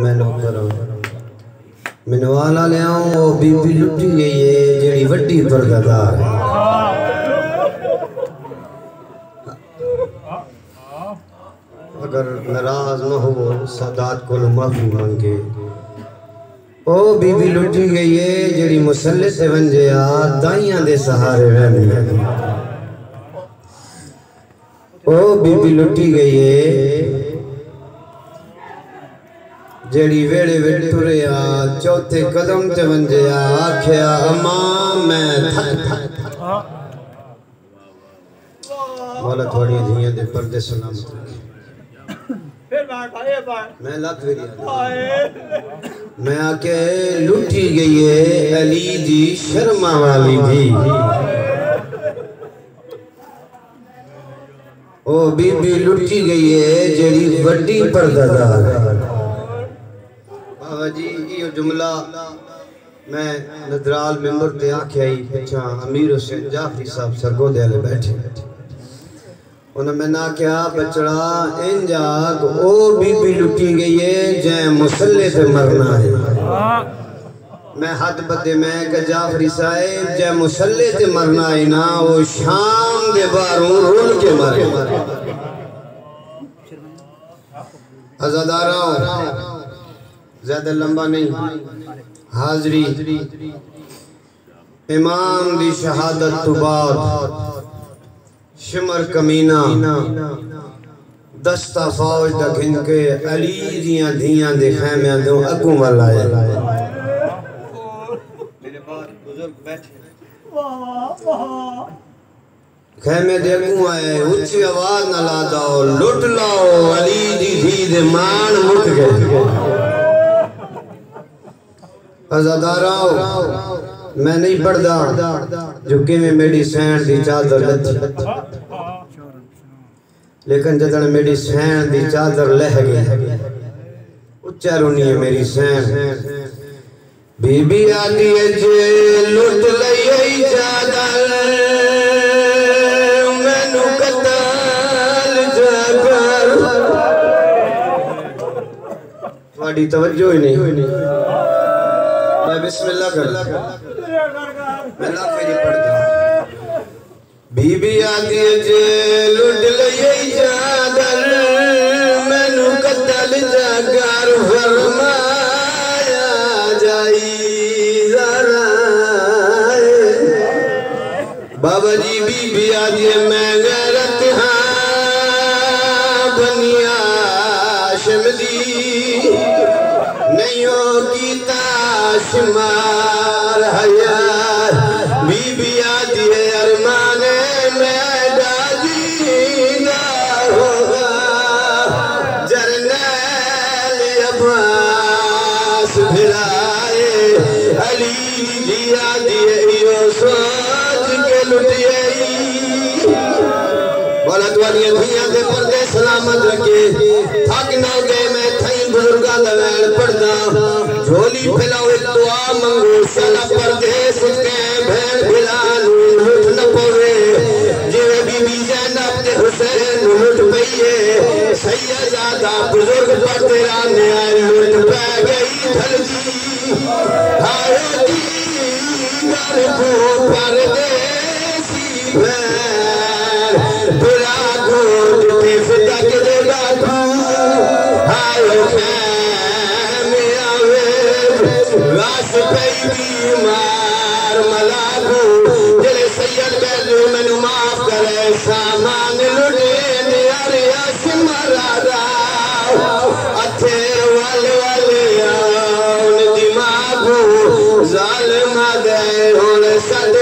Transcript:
मैनू करो मैनू वाला ले आओ बीबी लुटी गई है जेड़ी वड्डी परदादार अगर नाराज न हो सादात को माफी मांगे ओ बीबी लुटी गई है जेड़ी मुसल्ले से वंजे आ दाइयां दे सहारे रहने ओ बीबी लुटी गई है जेड़ी वेड़े वेटुरे आ चौथे कदम ते वंजे आ आख्या अम्मा मैं मौला थोड़ी धियां दे पर्दे सलामत रखे मैं लख मैं आके लुटी गई है अली जी शर्मा वाली भी ओ बीबी लुटी गई है जेड़ी वड्डी परदादार बाबा जी ये जुमला मैं नदराल मेंबर ते आख्या ही पिछा अमीर हुसैन जाफरी साहब सरगोदे वाले बैठे उन्हें ना क्या बचड़ा इंजाग ओ बीबी लुटी गई है जै मुसल्ले पे मरना है मैं हद बदे मैं के जाफरी साहब जै मुसल्ले ते मरना है ना वो शाम दे बारों रोल के मारे आजादारा ज्यादा लंबा नहीं हाजरी इमाम दी शहादत तो बाद शिमर कमीना दस्ता फौज दा घिन के अली दियां धियां दे खैमियां दो अगू वाल आए मेरे बाद बुजुर्ग बैठे खैमे दे अगू आए ऊंची आवाज न ला दो लुट लाओ अली दी धी दे मान मुट गए अज़ादाराओ मैं नहीं पढ़दा जो कि में मेरी सैन दी चादर लथी लेकिन जदन मेरी सैन दी चादर लह गई उच्चा रोनी है मेरी सैन बीबी आदि जे लुट लई चादर मैनू कतल जाकर थोड़ी तवज्जो ही नहीं मैं बिस्मिल्लाह कर मैं लाफे नहीं पढ़ता बीबी आदि जे लुट लई चादर मैनू कतल जाकर फरमाया जाई जरा बाबा जी बीबी आदि मैं गैरत हां बनिया शमदी नहीं हो कीता शुमार हया बीबी आदि है अरमाने में दादी ना होगा जरनैल अब्बास फिराए अली जी आदि है यो सोच के लुटिए बोला तुम्हारी भैया दे पर्दे सलामत रखे थक ना गए मैं थई बुजुर्गा लवैण पढ़दा झोली फैलाओ एक दुआ मंगो साला परदेस के भेड़ बिलाल लुट न पवे जिवे बीबी ज़ैनब ते हुसैन लुट पईए सैयदादा बुजुर्ग पर तेरा न्याय लुट पै गई धलदी हाय दी घर को परदेसी भेड़ बुरा गोद पे फितक दे बाबू हाय रास पे बीमार मलागू जले सैयद बैठो मैनू माफ करे सामान लुटे नियारे आसमरा अच्छे वाले वाले आउन दिमागू जालिम दे हुन सद